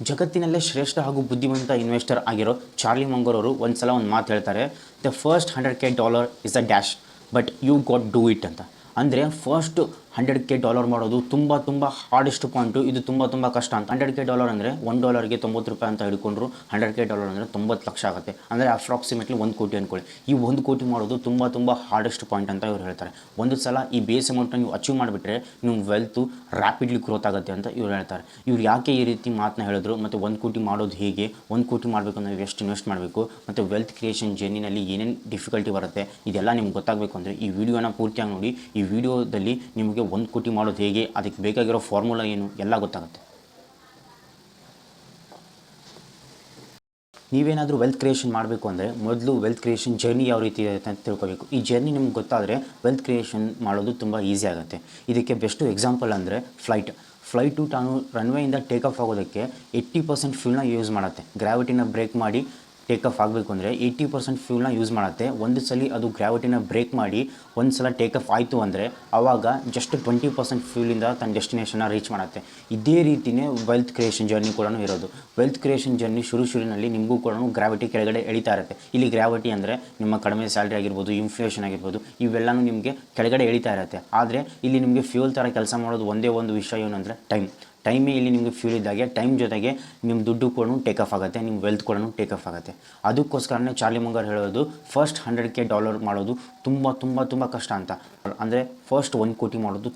ಜಗತ್ತಿನಲ್ಲೇ ಶ್ರೇಷ್ಠ ಹಾಗೂ ಬುದ್ಧಿವಂತ ಇನ್ವೆಸ್ಟರ್ ಆಗಿರೋ ಚಾರ್ಲಿ ಮಂಗರ್ ಅವರು ಒಂದು ಸಲ ಒಂದು ಮಾತು ಹೇಳ್ತಾರೆ, the first $100K is a dash but you got do it ಅಂತ. ಅಂದರೆ ಫಸ್ಟ್ $100K ಮಾಡೋದು ತುಂಬ ಹಾರ್ಡೆಸ್ಟ್ ಪಾಯಿಂಟು, ಇದು ತುಂಬ ಕಷ್ಟ ಅಂತ. $100K ಅಂದರೆ $1ಗೆ $90 ಅಂತ ಹಿಡ್ಕೊಂಡ್ರು $100K ಅಂದರೆ 90 ಲಕ್ಷ ಆಗುತ್ತೆ. ಅಂದರೆ ಅಪ್ರಾಕ್ಸಿಮೇಟ್ಲಿ 1 ಕೋಟಿ ಅಂದ್ಕೊಳ್ಳಿ. ಈ 1 ಕೋಟಿ ಮಾಡೋದು ತುಂಬ ಹಾರ್ಡೆಸ್ಟ್ ಪಾಯಿಂಟ್ ಅಂತ ಇವ್ರು ಹೇಳ್ತಾರೆ. ಒಂದು ಸಲ ಈ ಬೇಸ್ ಅಮೌಂಟನ್ನು ನೀವು ಅಚೀವ್ ಮಾಡಿಬಿಟ್ರೆ ನಿಮ್ಮ ವೆಲ್ತು ರ್ಯಾಪಿಡ್ಲಿ ಗ್ರೋತ್ ಆಗುತ್ತೆ ಅಂತ ಇವ್ರು ಹೇಳ್ತಾರೆ. ಇವ್ರು ಯಾಕೆ ಈ ರೀತಿ ಮಾತನ್ನ ಹೇಳಿದ್ರು ಮತ್ತು 1 ಕೋಟಿ ಮಾಡೋದು ಹೇಗೆ, 1 ಕೋಟಿ ಮಾಡಬೇಕು ಅಂದರೆ ಎಷ್ಟು ಇನ್ವೆಸ್ಟ್ ಮಾಡಬೇಕು ಮತ್ತು ವೆಲ್ತ್ ಕ್ರಿಯೇಷನ್ ಜರ್ನಿನಲ್ಲಿ ಏನೇನು ಡಿಫಿಕಲ್ಟಿ ಬರುತ್ತೆ ಇದೆಲ್ಲ ನಿಮ್ಗೆ ಗೊತ್ತಾಗಬೇಕು ಅಂದರೆ ಈ ವಿಡಿಯೋನ ಪೂರ್ತಿಯಾಗಿ ನೋಡಿ. ಈ ವಿಡಿಯೋದಲ್ಲಿ ನಿಮಗೆ 1 ಕೋಟಿ ಮಾಡೋದು ಹೇಗೆ, ಅದಕ್ಕೆ ಬೇಕಾಗಿರೋ ಫಾರ್ಮುಲಾ ಏನು ಎಲ್ಲ ಗೊತ್ತಾಗುತ್ತೆ. ನೀವೇನಾದರೂ ವೆಲ್ತ್ ಕ್ರಿಯೇಷನ್ ಮಾಡಬೇಕು ಅಂದರೆ ಮೊದಲು ವೆಲ್ತ್ ಕ್ರಿಯೇಷನ್ ಜರ್ನಿ ಯಾವ ರೀತಿ ಇರುತ್ತೆ ಅಂತ ತಿಳ್ಕೊಬೇಕು. ಈ ಜರ್ನಿ ನಿಮ್ಗೆ ಗೊತ್ತಾದರೆ ವೆಲ್ತ್ ಕ್ರಿಯೇಷನ್ ಮಾಡೋದು ತುಂಬ ಈಸಿ ಆಗುತ್ತೆ. ಇದಕ್ಕೆ ಬೆಸ್ಟು ಎಕ್ಸಾಂಪಲ್ ಅಂದರೆ ಫ್ಲೈಟು ತಾನು ರನ್ವೇಯಿಂದ ಟೇಕ್ ಆಫ್ ಆಗೋದಕ್ಕೆ 80% ಫ್ಯೂಲ್ನ ಯೂಸ್ ಮಾಡುತ್ತೆ. ಗ್ರಾವಿಟಿನ ಬ್ರೇಕ್ ಮಾಡಿ ಟೇಕ್ ಆಫ್ ಆಗಬೇಕು ಅಂದರೆ 80% ಫ್ಯೂಲ್ನ ಯೂಸ್ ಮಾಡುತ್ತೆ. ಒಂದು ಸಲ ಅದು ಗ್ರಾವಿಟಿನ ಬ್ರೇಕ್ ಮಾಡಿ ಒಂದು ಸಲ ಟೇಕ್ ಆಫ್ ಆಯಿತು ಅಂದರೆ ಆವಾಗ ಜಸ್ಟ್ 20% ಫ್ಯೂಲಿಂದ ತನ್ನ ಡೆಸ್ಟಿನೇಷನ್ನ ರೀಚ್ ಮಾಡುತ್ತೆ. ಇದೇ ರೀತಿಯೇ ವೆಲ್ತ್ ಕ್ರಿಯೇಷನ್ ಜರ್ನಿ ಕೂಡ ಇರೋದು. ವೆಲ್ತ್ ಕ್ರಿಯೇಷನ್ ಜರ್ನಿ ಶುರುವಿನಲ್ಲಿ ನಿಮಗೂ ಕೂಡ ಗ್ರಾವಿಟಿ ಕೆಳಗಡೆ ಎಳಿತಾ ಇರುತ್ತೆ. ಇಲ್ಲಿ ಗ್ರಾವಿಟಿ ಅಂದರೆ ನಿಮ್ಮ ಕಡಿಮೆ ಸ್ಯಾಲ್ರಿ ಆಗಿರ್ಬೋದು, ಇನ್ಫ್ಲೇಷನ್ ಆಗಿರ್ಬೋದು, ಇವೆಲ್ಲವೂ ನಿಮಗೆ ಕೆಳಗಡೆ ಎಳಿತಾ ಇರುತ್ತೆ. ಆದರೆ ಇಲ್ಲಿ ನಿಮಗೆ ಫ್ಯೂಲ್ ಥರ ಕೆಲಸ ಮಾಡೋದು ಒಂದೇ ಒಂದು ವಿಷಯ ಏನು ಅಂದರೆ ಟೈಮೇ ಇಲ್ಲಿ ನಿಮಗೆ ಫ್ಯೂಲ್ ಇದ್ದಾಗೆ. ಟೈಮ್ ಜೊತೆಗೆ ನಿಮ್ಮ ದುಡ್ಡು ಕೂಡ ಟೇಕ್ ಆಫ್ ಆಗುತ್ತೆ, ನಿಮ್ಮ ವೆಲ್ತ್ ಕೂಡ ಟೇಕ್ ಆಫ್ ಆಗುತ್ತೆ. ಅದಕ್ಕೋಸ್ಕರನೇ ಚಾರ್ಲಿ ಮಂಗರ್ ಹೇಳೋದು ಫಸ್ಟ್ $100K ಮಾಡೋದು ತುಂಬ ಕಷ್ಟ ಅಂತ. ಅಂದರೆ ಫಸ್ಟ್ 1 ಕೋಟಿ ಮಾಡೋದು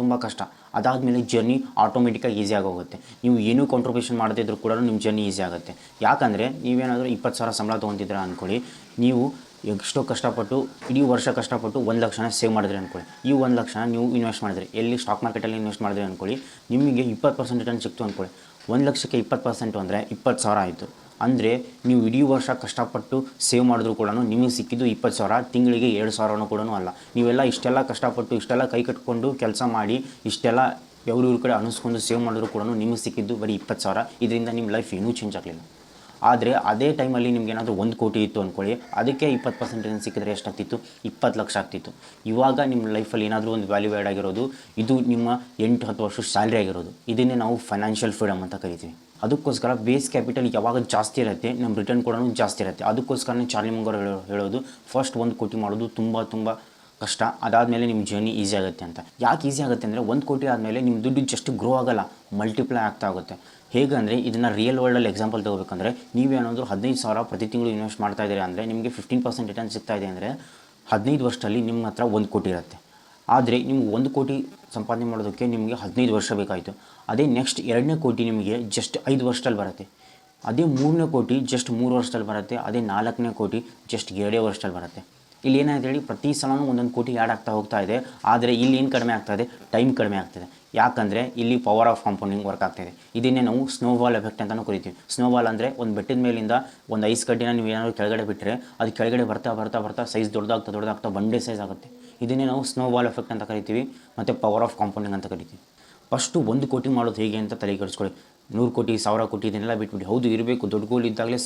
ತುಂಬ ಕಷ್ಟ. ಅದಾದಮೇಲೆ ಜರ್ನಿ ಆಟೋಮೆಟಿಕ್ಕಾಗಿ ಈಸಿ ಆಗೋಗುತ್ತೆ. ನೀವು ಏನೂ ಕಾಂಟ್ರಿಬ್ಯೂಷನ್ ಮಾಡದಿದ್ರೂ ಕೂಡ ನಿಮ್ಮ ಜರ್ನಿ ಈಸಿ ಆಗುತ್ತೆ. ಯಾಕಂದರೆ ನೀವೇನಾದರೂ 20,000 ಸಂಬಳ ತೊಗೊತಿದ್ದೀರಾ ಅಂದ್ಕೊಳ್ಳಿ, ನೀವು ಎಷ್ಟೋ ಕಷ್ಟಪಟ್ಟು ಇಡೀ ವರ್ಷ ಕಷ್ಟಪಟ್ಟು 1 ಲಕ್ಷನ ಸೇವ್ ಮಾಡಿದ್ರಿ ಅಂದ್ಕೊಳ್ಳಿ. ಈ 1 ಲಕ್ಷನ ನೀವು ಇನ್ವೆಸ್ಟ್ ಮಾಡಿದ್ರಿ, ಎಲ್ಲಿ ಸ್ಟಾಕ್ ಮಾರ್ಕೆಟಲ್ಲಿ ಇನ್ವೆಸ್ಟ್ ಮಾಡಿದ್ರಿ ಅಂದ್ಕೊಳ್ಳಿ, ನಿಮಗೆ 20% ರಿಟರ್ನ್ ಸಿಕ್ತು ಅಂದ್ಕೊಳ್ಳಿ. 1 ಲಕ್ಷಕ್ಕೆ 20% ಅಂದರೆ 20,000 ಆಯಿತು. ಅಂದರೆ ನೀವು ಇಡೀ ವರ್ಷ ಕಷ್ಟಪಟ್ಟು ಸೇವ್ ಮಾಡಿದ್ರು ಕೂಡ ನಿಮಗೆ ಸಿಕ್ಕಿದ್ದು 20,000, ತಿಂಗಳಿಗೆ 2,000 ಕೂಡ ಅಲ್ಲ. ನೀವೆಲ್ಲ ಇಷ್ಟೆಲ್ಲ ಕಷ್ಟಪಟ್ಟು ಇಷ್ಟೆಲ್ಲ ಕೈ ಕಟ್ಕೊಂಡು ಕೆಲಸ ಮಾಡಿ ಇಷ್ಟೆಲ್ಲ ಇವ್ರ ಕಡೆ ಅನಿಸ್ಕೊಂಡು ಸೇವ್ ಮಾಡಿದ್ರು ಕೂಡ ನಿಮಗೆ ಸಿಕ್ಕಿದ್ದು ಬರೀ 20,000. ಇದರಿಂದ ನಿಮ್ಮ ಲೈಫ್ ಏನೂ ಚೇಂಜ್ ಆಗಲಿಲ್ಲ. ಆದರೆ ಅದೇ ಟೈಮಲ್ಲಿ ನಿಮ್ಗೆ ಏನಾದರೂ 1 ಕೋಟಿ ಇತ್ತು ಅಂದ್ಕೊಳ್ಳಿ, ಅದಕ್ಕೆ 20% ಏನು ಸಿಕ್ಕಿದ್ರೆ ಎಷ್ಟಾಗ್ತಿತ್ತು? 20 ಲಕ್ಷ ಆಗ್ತಿತ್ತು. ಇವಾಗ ನಿಮ್ಮ ಲೈಫಲ್ಲಿ ಏನಾದರೂ ಒಂದು ವ್ಯಾಲ್ಯೂ ಆ್ಯಡ್ ಆಗಿರೋದು, ಇದು ನಿಮ್ಮ 8-10 ವರ್ಷ ಸ್ಯಾಲ್ರಿ ಆಗಿರೋದು. ಇದನ್ನೇ ನಾವು ಫೈನಾನ್ಷಿಯಲ್ ಫ್ರೀಡಮ್ ಅಂತ ಕರಿತೀವಿ. ಅದಕ್ಕೋಸ್ಕರ ಬೇಸ್ ಕ್ಯಾಪಿಟಲ್ ಯಾವಾಗ ಜಾಸ್ತಿ ಇರುತ್ತೆ ನಮ್ಮ ರಿಟರ್ನ್ ಕೂಡ ಜಾಸ್ತಿ ಇರುತ್ತೆ. ಅದಕ್ಕೋಸ್ಕರನೇ ಚಾರ್ಲಿ ಮಂಗರ್ ಹೇಳೋದು ಫಸ್ಟ್ 1 ಕೋಟಿ ಮಾಡೋದು ತುಂಬ ಕಷ್ಟ, ಅದಾದಮೇಲೆ ನಿಮ್ಮ ಜರ್ನಿ ಈಸಿ ಆಗುತ್ತೆ ಅಂತ. ಯಾಕೆ ಈಸಿ ಆಗುತ್ತೆ ಅಂದರೆ 1 ಕೋಟಿ ಆದಮೇಲೆ ನಿಮ್ಮ ದುಡ್ಡು ಜಸ್ಟ್ ಗ್ರೋ ಆಗೋಲ್ಲ, ಮಲ್ಟಿಪ್ಲೈ ಆಗ್ತಾ ಹೋಗುತ್ತೆ. ಹೇಗಂದರೆ ಇದನ್ನು ರಿಯಲ್ ವರ್ಲ್ಡಲ್ಲಿ ಎಕ್ಸಾಂಪಲ್ ತೊಗೋಬೇಕಂದ್ರೆ ನೀವೇನಾದರೂ 15,000 ಪ್ರತಿ ತಿಂಗಳು ಇನ್ವೆಸ್ಟ್ ಮಾಡ್ತಾ ಇದ್ದೀರಾ ಅಂದರೆ ನಿಮಗೆ 15% ರಿಟರ್ನ್ ಸಿಗ್ತಾ ಇದೆ ಅಂದರೆ 15 ವರ್ಷದಲ್ಲಿ ನಿಮ್ಮ ಹತ್ರ 1 ಕೋಟಿ ಇರುತ್ತೆ. ಆದರೆ ನಿಮ್ಗೆ 1 ಕೋಟಿ ಸಂಪಾದನೆ ಮಾಡೋದಕ್ಕೆ ನಿಮಗೆ 15 ವರ್ಷ ಬೇಕಾಯಿತು. ಅದೇ ನೆಕ್ಸ್ಟ್ 2ನೇ ಕೋಟಿ ನಿಮಗೆ ಜಸ್ಟ್ 5 ವರ್ಷದಲ್ಲಿ ಬರುತ್ತೆ. ಅದೇ 3ನೇ ಕೋಟಿ ಜಸ್ಟ್ 3 ವರ್ಷದಲ್ಲಿ ಬರುತ್ತೆ. ಅದೇ 4ನೇ ಕೋಟಿ ಜಸ್ಟ್ 2 ವರ್ಷದಲ್ಲಿ ಬರುತ್ತೆ. ಇಲ್ಲಿ ಏನಾಯ್ತು ಹೇಳಿ, ಪ್ರತಿ ಸಲನೂ 1 ಕೋಟಿ ಆ್ಯಡ್ ಆಗ್ತಾ ಹೋಗ್ತಾ ಇದೆ. ಆದರೆ ಇಲ್ಲಿ ಏನು ಕಡಿಮೆ ಆಗ್ತಾಯಿದೆ? ಟೈಮ್ ಕಡಿಮೆ ಆಗ್ತಾಯಿದೆ. ಯಾಕಂದರೆ ಇಲ್ಲಿ ಪವರ್ ಆಫ್ ಕಾಂಪೌಂಡಿಂಗ್ ವರ್ಕ್ ಆಗ್ತಾಯಿದೆ. ಇದನ್ನೇ ನಾವು ಸ್ನೋಬಾಲ್ ಎಫೆಕ್ಟ್ ಅಂತಲೂ ಕರಿತೀವಿ. ಸ್ನೋಬಾಲ್ ಅಂದರೆ ಒಂದು ಬೆಟ್ಟದ ಮೇಲಿಂದ ಒಂದು ಐಸ್ ಕಡ್ಡಿನ ನೀವು ಏನಾದರೂ ಕೆಳಗಡೆ ಬಿಟ್ಟರೆ ಅದು ಕೆಳಗಡೆ ಬರ್ತಾ ಸೈಜ್ ದೊಡ್ಡದಾಗ್ತಾ ಬಂಡೆ ಸೈಜ್ ಆಗುತ್ತೆ. ಇದನ್ನೇ ನಾವು ಸ್ನೋಬಾಲ್ ಎಫೆಕ್ಟ್ ಅಂತ ಕರಿತೀವಿ ಮತ್ತು ಪವರ್ ಆಫ್ ಕಾಂಪೌಂಡಿಂಗ್ ಅಂತ ಕರಿತೀವಿ. ಫಸ್ಟು 1 ಕೋಟಿ ಮಾಡೋದು ಹೇಗೆ ಅಂತ ತಲೆ ಕೆಡಿಸ್ಕೊಳ್ಳಿ. 100 ಕೋಟಿ 1000 ಕೋಟಿ ಇದನ್ನೆಲ್ಲ ಬಿಟ್ಬಿಡಿ. ಹೌದು ಇರಬೇಕು, ದೊಡ್ಡ ಗೋಲ್ ಇದ್ದಾಗಲೇ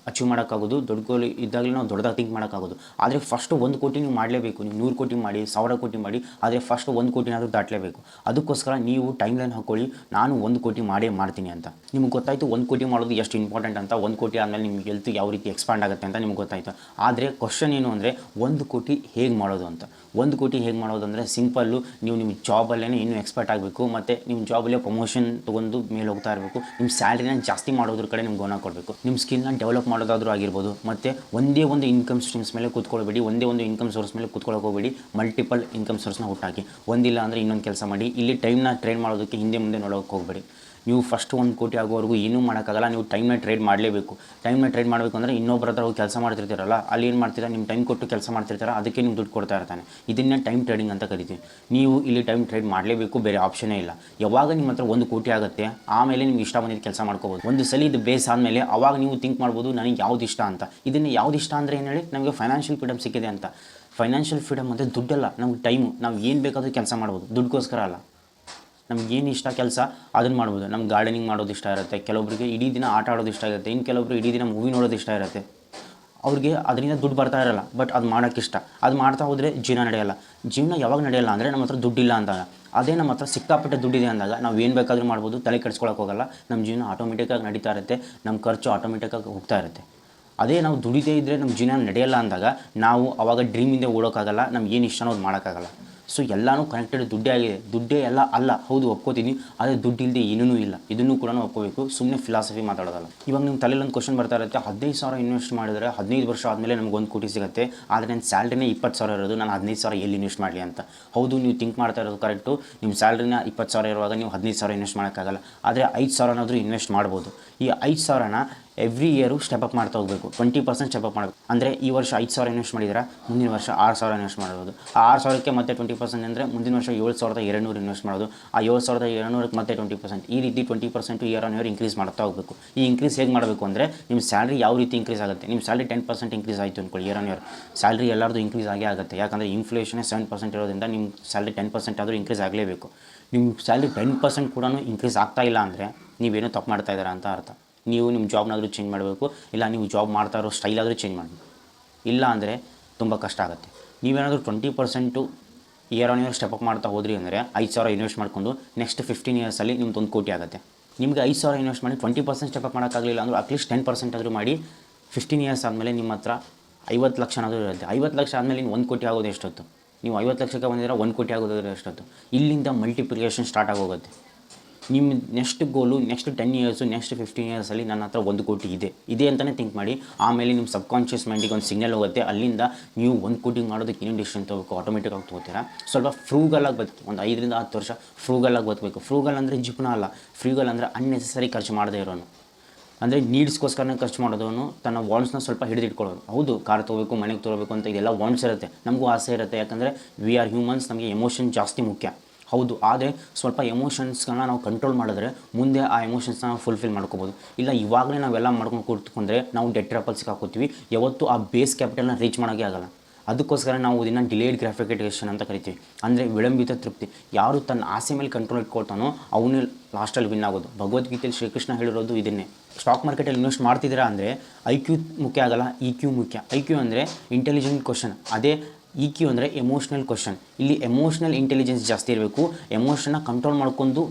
ಅಚೀವ್ ಮಾಡೋಕ್ಕಾಗೋದು, ದೊಡ್ಡ ಗೋಲ್ ಇದ್ದಾಗಲೇ ನಾವು ದೊಡ್ಡದಾಗಿ ಥಿಂಕ್ ಮಾಡೋಕ್ಕಾಗೋದು. ಆದರೆ ಫಸ್ಟ್ 1 ಕೋಟಿ ನೀವು ಮಾಡಲೇಬೇಕು. ನೀವು 100 ಕೋಟಿ ಮಾಡಿ 1000 ಕೋಟಿ ಮಾಡಿ, ಆದರೆ ಫಸ್ಟ್ 1 ಕೋಟಿನಾದರೂ ದಾಟಲೇಬೇಕು. ಅದಕ್ಕೋಸ್ಕರ ನೀವು ಟೈಮ್ ಲೈನ್ ಹಾಕ್ಕೊಳ್ಳಿ, ನಾನು 1 ಕೋಟಿ ಮಾಡೇ ಮಾಡ್ತೀನಿ ಅಂತ. ನಿಮ್ಗೆ ಗೊತ್ತಾಯಿತು 1 ಕೋಟಿ ಮಾಡೋದು ಎಷ್ಟು ಇಂಪಾರ್ಟೆಂಟ್ ಅಂತ. 1 ಕೋಟಿ ಆದಮೇಲೆ ನಿಮ್ಗೆ ಹೆಲ್ತ್ ಯಾವ ರೀತಿ ಎಕ್ಸ್ಪಾಂಡ್ ಆಗುತ್ತೆ ಅಂತ ನಿಮ್ಗೆ ಗೊತ್ತಾಯಿತು. ಆದರೆ ಕ್ವಶನ್ ಏನು ಅಂದರೆ 1 ಕೋಟಿ ಹೇಗೆ ಮಾಡೋದು ಅಂತ. 1 ಕೋಟಿ ಹೇಗೆ ಮಾಡೋದು ಅಂದರೆ ಸಿಂಪಲ್ಲು, ನೀವು ನಿಮ್ಮ ಜಾಬಲ್ಲೇ ಇನ್ನೂ ಎಕ್ಸ್ಪರ್ಟ್ ಆಗಬೇಕು ಮತ್ತು ನಿಮ್ಮ ಜಾಬಲ್ಲೇ ಪ್ರಮೋಷನ್ ತೊಗೊಂಡು ಮೇಲೆ ಹೋಗ್ತಾ ಇರಬೇಕು. ನಿಮ್ಮ ಸ್ಯಾಲ್ರಿನ ಜಾಸ್ತಿ ಮಾಡೋದ್ರ ಕಡೆ ನಿಮ್ಗೆ ಗಮನ ಕೊಡಬೇಕು. ನಿಮ್ಮ ಸ್ಕಿಲ್ನ ಡೆವಲಪ್ ಮಾಡೋದಾದರೂ ಆಗಿರ್ಬೋದು. ಮತ್ತು ಒಂದೇ ಒಂದು ಇನ್ಕಮ್ ಸ್ಟ್ರೀಮ್ಸ್ ಮೇಲೆ ಕೂತ್ಕೊಳ್ಬೇಡಿ, ಒಂದೇ ಒಂದು ಇನ್ಕಮ್ ಸೋರ್ಸ್ ಮೇಲೆ ಕೂತ್ಕೊಳ್ಳೋಕೆ ಹೋಗಬೇಡಿ. ಮಲ್ಟಿಪಲ್ ಇನ್ಕಮ್ ಸೋರ್ಸ್ನ ಹುಟ್ಟಾಕಿ. ಒಂದಿಲ್ಲ ಅಂದರೆ ಇನ್ನೊಂದು ಕೆಲಸ ಮಾಡಿ. ಇಲ್ಲಿ ಟೈಮ್ನ ಟ್ರೇಡ್ ಮಾಡೋದಕ್ಕೆ ಹಿಂದೆ ಮುಂದೆ ನೋಡೋಕೆ ಹೋಗಬೇಡಿ. ನೀವು ಫಸ್ಟ್ 1 ಕೋಟಿ ಆಗೋವರೆಗೂ ಏನೂ ಮಾಡೋಕ್ಕಾಗಲ್ಲ. ನೀವು ಟೈಮ್ನ ಟ್ರೇಡ್ ಮಾಡಲೇಬೇಕು. ಟೈಮ್ನ ಟ್ರೇಡ್ ಮಾಡಬೇಕು ಅಂದರೆ ಇನ್ನೊಬ್ಬರ ಹತ್ರ ಹೋಗಿ ಕೆಲಸ ಮಾಡ್ತಿರ್ತೀರಲ್ಲ, ಅಲ್ಲಿ ಏನು ಮಾಡ್ತೀರಾ, ನಿಮ್ಮ ಟೈಮ್ ಕೊಟ್ಟು ಕೆಲಸ ಮಾಡ್ತಿರ್ತಾರೆ, ಅದಕ್ಕೆ ನೀವು ದುಡ್ಡು ಕೊಡ್ತಾ ಇರ್ತಾನೆ. ಇದನ್ನೇ ಟೈಮ್ ಟ್ರೇಡಿಂಗ್ ಅಂತ ಕರಿತೀವಿ. ನೀವು ಇಲ್ಲಿ ಟೈಮ್ ಟ್ರೇಡ್ ಮಾಡಲೇಬೇಕು, ಬೇರೆ ಆಪ್ಷನೇ ಇಲ್ಲ. ಯಾವಾಗ ನಿಮ್ಮ ಹತ್ರ 1 ಕೋಟಿ ಆಗುತ್ತೆ ಆಮೇಲೆ ನಿಮ್ಗೆ ಇಷ್ಟ ಬಂದಿದ್ದು ಕೆಲಸ ಮಾಡ್ಕೋಬೋದು. ಒಂದು ಸಲ ಇದು ಬೇಸ್ ಆದಮೇಲೆ ಅವಾಗ ನೀವು ಥಿಂಕ್ ಮಾಡ್ಬೋದು ನನಗೆ ಯಾವ್ದು ಇಷ್ಟ ಅಂತ. ಇದನ್ನು ಯಾವ್ದು ಇಷ್ಟ ಅಂದರೆ ಏನು ಹೇಳಿ, ನಮಗೆ ಫೈನಾನ್ಷಿಯಲ್ ಫ್ರೀಡಮ್ ಸಿಕ್ಕಿದೆ ಅಂತ. ಫೈನಾನ್ಷಿಯಲ್ ಫ್ರೀಡಮ್ ಅಂದರೆ ದುಡ್ಡಲ್ಲ, ನಮ್ಗೆ ಟೈಮು. ನಾವು ಏನು ಬೇಕಾದರೂ ಕೆಲಸ ಮಾಡ್ಬೋದು, ದುಡ್ಡುಗೋಸ್ಕರ ಅಲ್ಲ. ನಮಗೇನು ಇಷ್ಟ ಕೆಲಸ ಅದನ್ನು ಮಾಡ್ಬೋದು. ನಮ್ಗೆ ಗಾರ್ಡನಿಂಗ್ ಮಾಡೋದು ಇಷ್ಟ ಇರುತ್ತೆ, ಕೆಲವೊಬ್ಬರಿಗೆ ಇಡೀ ದಿನ ಆಟ ಆಡೋದು ಇಷ್ಟ ಇರುತ್ತೆ, ಇನ್ನು ಕೆಲವೊಬ್ಬರು ಇಡೀ ದಿನ ಮೂವಿ ನೋಡೋದು ಇಷ್ಟ ಇರುತ್ತೆ. ಅವ್ರಿಗೆ ಅದರಿಂದ ದುಡ್ಡು ಬರ್ತಾ ಇರಲ್ಲ, ಬಟ್ ಅದು ಮಾಡೋಕ್ಕಿಷ್ಟ. ಅದು ಮಾಡ್ತಾ ಹೋದರೆ ಜೀವನ ನಡೆಯಲ್ಲ. ಜೀವನ ಯಾವಾಗ ನಡೆಯಲ್ಲ ಅಂದರೆ ನಮ್ಮ ಹತ್ರ ದುಡ್ಡಿಲ್ಲ ಅಂದಾಗ. ಅದೇ ನಮ್ಮ ಹತ್ರ ಸಿಕ್ಕಾಪಟ್ಟೆ ದುಡ್ಡಿದೆ ಅಂದಾಗ ನಾವು ಏನು ಬೇಕಾದರೂ ಮಾಡ್ಬೋದು, ತಲೆ ಕೆಡಿಸ್ಕೊಳಕ್ಕೆ ಹೋಗಲ್ಲ, ನಮ್ಮ ಜೀವನ ಆಟೋಮೆಟಿಕ್ಕಾಗಿ ನಡೀತಾ ಇರುತ್ತೆ, ನಮ್ಮ ಖರ್ಚು ಆಟೋಮೆಟಿಕ್ಕಾಗಿ ಹೋಗ್ತಾ ಇರುತ್ತೆ. ಅದೇ ನಾವು ದುಡಿದೇ ಇದ್ದರೆ ನಮ್ಮ ಜೀವನ ನಡೆಯಲ್ಲ ಅಂದಾಗ ನಾವು ಅವಾಗ ಡ್ರೀಮಿಂದ ಓಡೋಕ್ಕಾಗಲ್ಲ, ನಮ್ಗೆ ಏನು ಇಷ್ಟನೋ ಅದು ಮಾಡೋಕ್ಕಾಗಲ್ಲ. ಸೊ ಎಲ್ಲನೂ ಕನೆಕ್ಟೆಡ್ ದುಡ್ಡೇ ಆಗಿದೆ. ದುಡ್ಡೇ ಎಲ್ಲ ಅಲ್ಲ, ಹೌದು ಒಪ್ಕೋತೀನಿ, ಆದರೆ ದುಡ್ಡು ಇಲ್ಲದೆ ಏನೂ ಇಲ್ಲ, ಇದನ್ನು ಕೂಡ ಒಪ್ಕೋಬೇಕು. ಸುಮ್ಮನೆ ಫಿಲಾಸಫಿ ಮಾತಾಡೋದಲ್ಲ. ಇವಾಗ ನಿಮ್ಮ ತಲೆಯಲ್ಲಿ ಒಂದು ಕ್ವಶನ್ ಬರ್ತಾ ಇರುತ್ತೆ, 15,000 ಇನ್ವೆಸ್ಟ್ ಮಾಡಿದರೆ 15 ವರ್ಷ ಆದಮೇಲೆ ನಮ್ಗೆ 1 ಕೋಟಿ ಸಿಗುತ್ತೆ, ಆದರೆ ನನ್ನ ಸ್ಯಾಲ್ರಿನೇ 20,000 ಇರೋದು, ನಾನು 15,000 ಎಲ್ಲಿ ಇನ್ವೆಸ್ಟ್ ಮಾಡಲಿ ಅಂತ. ಹೌದು, ನೀವು ಥಿಂಕ್ ಮಾಡ್ತಾ ಇರೋದು ಕರೆಕ್ಟು. ನಿಮ್ಮ ಸ್ಯಾಲ್ರಿನ 20,000 ಇರುವಾಗ ನೀವು 15,000 ಇನ್ವೆಸ್ಟ್ ಮಾಡೋಕ್ಕಾಗಲ್ಲ, ಆದರೆ 5,000ನಾದರೂ ಇನ್ವೆಸ್ಟ್ ಮಾಡ್ಬೋದು. ಈ 5,000ನ ಎವ್ರಿ ಇಯರು ಸ್ಟೆಪ್ ಮಾಡ್ತಾ ಹೋಗಬೇಕು. 20% ಸ್ಟೆಪ್ ಮಾಡಬೇಕು. ಅಂದರೆ ಈ ವರ್ಷ 5,000 ಇನ್ವೆಸ್ಟ್ ಮಾಡಿದರೆ ಮುಂದಿನ ವರ್ಷ 6,000 ಇನ್ವೆಸ್ಟ್ ಮಾಡ್ಬೋದು. ಆ 6,000ಕ್ಕೆ ಮತ್ತೆ 20% ಅಂದರೆ ಮುಂದಿನ ವರ್ಷ 7,200 ಇನ್ವೆಸ್ಟ್ ಮಾಡೋದು. ಆ 7,200ಕ್ಕೆ ಮತ್ತೆ 20%. ಈ ರೀತಿ 20% ಇಯರ್ ಆನ್ ಇಯರ್ ಇನ್ಕ್ರೀಸ್ ಮಾಡ್ತಾ ಹೋಗಬೇಕು. ಈ ಇನ್ಕ್ರೀಸ್ ಹೇಗೆ ಮಾಡಬೇಕು ಅಂದರೆ, ನಿಮ್ಮ ಸ್ಯಾಲ್ರಿ ಯಾವ ರೀತಿ ಇನ್ಕ್ರೀಸ್ ಆಗುತ್ತೆ. ನಿಮ್ಮ ಸ್ಯಾಲ್ರಿ 10% ಇನ್ಕ್ರೀಸ್ ಆಯಿತು ಅಂದ್ಕೊಳ್ಳಿ, ಇಯರ್ ಆನ್ ಇಯರ್ ಸ್ಯಾಲ್ರಿ ಎಲ್ಲರದು ಇನ್ಕ್ರೀಸ್ ಆಗೇ ಆಗುತ್ತೆ. ಯಾಕಂದರೆ ಇನ್ಫ್ಲೇಷನ್ 7% ಇರೋದ್ರಿಂದ ನಿಮ್ಮ ಸ್ಯಾಲ್ರಿ 10% ಆದರೂ ಇನ್ಕ್ರೀಸ್ ಆಗಲೇಬೇಕು. ನಿಮ್ಮ ಸ್ಯಾಲ್ರಿ 10% ಕೂಡ ಇನ್ಕ್ರೀಸ್ ಆಗ್ತಾ ಇಲ್ಲ ಅಂದರೆ ನೀವೇನೋ ತಪ್ಪು ಮಾಡ್ತಾ ಇದ್ದೀರಾ ಅಂತ ಅರ್ಥ. ನೀವು ನಿಮ್ಮ ಜಾಬ್ನಾದರೂ ಚೇಂಜ್ ಮಾಡಬೇಕು, ಇಲ್ಲ ನೀವು ಜಾಬ್ ಮಾಡ್ತಾ ಇರೋ ಸ್ಟೈಲಾದರೂ ಚೇಂಜ್ ಮಾಡಬೇಕು. ಇಲ್ಲ ಅಂದರೆ ತುಂಬ ಕಷ್ಟ ಆಗುತ್ತೆ. ನೀವೇನಾದರೂ 20% ಇಯರ್ ಆನ್ ಇಯರ್ ಸ್ಟೆಪ್ ಮಾಡ್ತಾ ಹೋದ್ರಿ ಅಂದರೆ 5,000 ಇನ್ವೆಸ್ಟ್ ಮಾಡಿಕೊಂಡು ನೆಕ್ಸ್ಟ್ 15 ಇಯರ್ಸಲ್ಲಿ ನಿಮ್ದು 1 ಕೋಟಿ ಆಗುತ್ತೆ. ನಿಮಗೆ 5,000 ಇನ್ವೆಸ್ಟ್ ಮಾಡಿ 20% ಸ್ಟೆಪ್ ಮಾಡೋಕ್ಕಾಗಲಿಲ್ಲ ಅಂದರೆ ಅಟ್ಲೀಸ್ಟ್ 10% ಆದರೂ ಮಾಡಿ 15 ಇಯರ್ಸ್ ಆದಮೇಲೆ ನಿಮ್ಮ ಹತ್ರ 50 ಲಕ್ಷನಾದರೂ ಇರುತ್ತೆ. 50 ಲಕ್ಷ ಆದಮೇಲೆ ಇನ್ನು 1 ಕೋಟಿ ಆಗೋದು ಎಷ್ಟೊತ್ತು? ನೀವು 50 ಲಕ್ಷಕ್ಕೆ ಬಂದಿದ್ರೆ 1 ಕೋಟಿ ಆಗೋದಾದ್ರೆ ಎಷ್ಟೊತ್ತು? ಇಲ್ಲಿಂದ ಮಲ್ಟಿಪ್ಲಿಕೇಷನ್ ಸ್ಟಾರ್ಟ್ ಆಗೋಗುತ್ತೆ. ನಿಮ್ಮ next goal next 10 years, next 15 ಇಯರ್ಸಲ್ಲಿ ನನ್ನ ಹತ್ರ 1 ಕೋಟಿ ಇದೆ ಅಂತಲೇ ಥಿಂಕ್ ಮಾಡಿ. ಆಮೇಲೆ ನಿಮ್ಮ ಸಬ್ಕಾನ್ಷಿಯಸ್ ಮೈಂಡಿಗೆ ಒಂದು ಸಿಗ್ನಲ್ ಹೋಗುತ್ತೆ. ಅಲ್ಲಿಂದ ನೀವು 1 ಕೋಟಿ ಮಾಡೋದಕ್ಕೆ ಏನೇನು ಡಿಸಿಷನ್ ತೊಗೋಬೇಕು ಆಟೋಮೆಟಿಕ್ಕಾಗಿ ತೊಗೋತೀರಾ. ಸ್ವಲ್ಪ ಫ್ರೂಗಲಾಗಿ ಬದುಕಿ, ಒಂದು 5ರಿಂದ 10 ವರ್ಷ ಫ್ರೂಗಲಾಗಿ ಬದುಕಬೇಕು. ಫ್ರೂಗಲ್ ಅಂದರೆ ಜಿಪ್ನ ಅಲ್ಲ, ಫ್ರೂಗಲ್ ಅಂದರೆ ಅನ್ನೆಸೆಸರಿ ಖರ್ಚು ಮಾಡದೇ ಇರೋನು. ಅಂದರೆ ನೀಡ್ಸ್ಗೋಸ್ಕರನೇ ಖರ್ಚು ಮಾಡೋದವನು, ತನ್ನ ವಾಂಟ್ಸ್ನ ಸ್ವಲ್ಪ ಹಿಡಿದಿಟ್ಕೊಳ್ಳೋದು. ಹೌದು, ಕಾರ್ ತೊಗೋಬೇಕು, ಮನೆಗೆ ತೊಗೋಬೇಕು ಅಂತ ಇದೆಲ್ಲ ವಾಂಟ್ಸ್ ಇರುತ್ತೆ, ನಮಗೂ ಆಸೆ ಇರುತ್ತೆ. ಯಾಕಂದರೆ ವಿ ಆರ್ ಹ್ಯೂಮನ್ಸ್, ನಮಗೆ ಎಮೋಷನ್ ಜಾಸ್ತಿ ಮುಖ್ಯ. ಹೌದು, ಆದರೆ ಸ್ವಲ್ಪ ಎಮೋಷನ್ಸ್ಗಳನ್ನ ನಾವು ಕಂಟ್ರೋಲ್ ಮಾಡಿದ್ರೆ ಮುಂದೆ ಆ ಎಮೋಷನ್ಸ್ನ ನಾವು ಫುಲ್ಫಿಲ್ ಮಾಡ್ಕೋಬೋದು. ಇಲ್ಲ ಇವಾಗಲೇ ನಾವೆಲ್ಲ ಮಾಡ್ಕೊಂಡು ಕೂತ್ಕೊಂಡ್ರೆ ನಾವು ಡೆಟ್ ಟ್ರ್ಯಾಪಲ್ಲಿ ಸಿಕ್ಕಾಕೋತೀವಿ. ಯಾವತ್ತೂ ಆ ಬೇಸ್ ಕ್ಯಾಪಿಟಲ್ನ ರೀಚ್ ಮಾಡೋಕ್ಕೆ ಆಗಲ್ಲ. ಅದಕ್ಕೋಸ್ಕರ ನಾವು ಇದನ್ನು ಡಿಲೇಡ್ ಗ್ರಾಫಿಫಿಕೇಷನ್ ಅಂತ ಕರಿತೀವಿ. ಅಂದರೆ ವಿಳಂಬಿತ ತೃಪ್ತಿ. ಯಾರು ತನ್ನ ಆಸೆ ಮೇಲೆ ಕಂಟ್ರೋಲ್ ಇಟ್ಕೊಳ್ತಾನೋ ಅವನೇ ಲಾಸ್ಟಲ್ಲಿ ವಿನ್ ಆಗೋದು. ಭಗವದ್ಗೀತೆಯಲ್ಲಿ ಶ್ರೀಕೃಷ್ಣ ಹೇಳಿರೋದು ಇದನ್ನೇ. ಸ್ಟಾಕ್ ಮಾರ್ಕೆಟಲ್ಲಿ ಇನ್ವೆಸ್ಟ್ ಮಾಡ್ತಿದ್ದೀರಾ ಅಂದರೆ IQ ಮುಖ್ಯ ಆಗಲ್ಲ, EQ ಮುಖ್ಯ. IQ ಅಂದರೆ ಇಂಟೆಲಿಜೆಂಟ್ ಕ್ವಶನ್, ಅದೇ EQ ಅಂದರೆ ಎಮೋಷ್ನಲ್ ಕ್ವಶನ್. ಇಲ್ಲಿ ಎಮೋಷ್ನಲ್ ಇಂಟೆಲಿಜೆನ್ಸ್ ಜಾಸ್ತಿ ಇರಬೇಕು. ಎಮೋಷನ್ನ ಕಂಟ್ರೋಲ್ ಮಾಡ್ಕೊಂಡು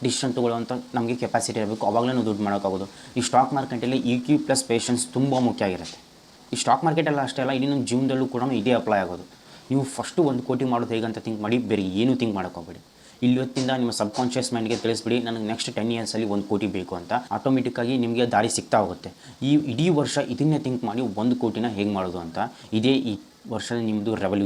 ಡಿಸಿಷನ್ ತೊಗೊಳ್ಳೋವಂಥ ನಮಗೆ ಕೆಪಾಸಿಟಿ ಇರಬೇಕು. ಆವಾಗಲೇ ನಾವು ದುಡ್ಡು ಮಾಡೋಕ್ಕಾಗೋದು. ಈ ಸ್ಟಾಕ್ ಮಾರ್ಕೆಟಲ್ಲಿ EQ ಪ್ಲಸ್ ಪೇಷನ್ಸ್ ತುಂಬ ಮುಖ್ಯ ಆಗಿರುತ್ತೆ. ಈ ಸ್ಟಾಕ್ ಮಾರ್ಕೆಟಲ್ಲ ಅಷ್ಟೇ ಅಲ್ಲ, ಇಡೀ ನಮ್ಮ ಜೀವನದಲ್ಲೂ ಕೂಡ ಇದೇ ಅಪ್ಲೈ ಆಗೋದು. ನೀವು ಫಸ್ಟು 1 ಕೋಟಿ ಮಾಡೋದು ಹೇಗಂತ ಥಿಂಕ್ ಮಾಡಿ, ಬೇರೆ ಏನೂ ಥಿಂಕ್ ಮಾಡೋಕ್ಕೋಗ್ಬೇಡಿ. ಇವತ್ತಿಂದ ನಿಮ್ಮ ಸಬ್ಕಾನ್ಷಿಯಸ್ ಮೈಂಡ್ಗೆ ತಿಳಿಸ್ಬಿಡಿ, ನನಗೆ ನೆಕ್ಸ್ಟ್ 10 ಇಯರ್ಸಲ್ಲಿ 1 ಕೋಟಿ ಬೇಕು ಅಂತ. ಆಟೋಮೆಟಿಕ್ಕಾಗಿ ನಿಮಗೆ ದಾರಿ ಸಿಗ್ತಾ ಹೋಗುತ್ತೆ. ಈ ಇಡೀ ವರ್ಷ ಇದನ್ನೇ ಥಿಂಕ್ ಮಾಡಿ 1 ಕೋಟಿನ ಹೇಗೆ ಮಾಡೋದು ಅಂತ. ಇದೇ ಈ ವರ್ಷದಲ್ಲಿ ನಿಮ್ಮದು ರೆವಲ್ಯೂಷನ್.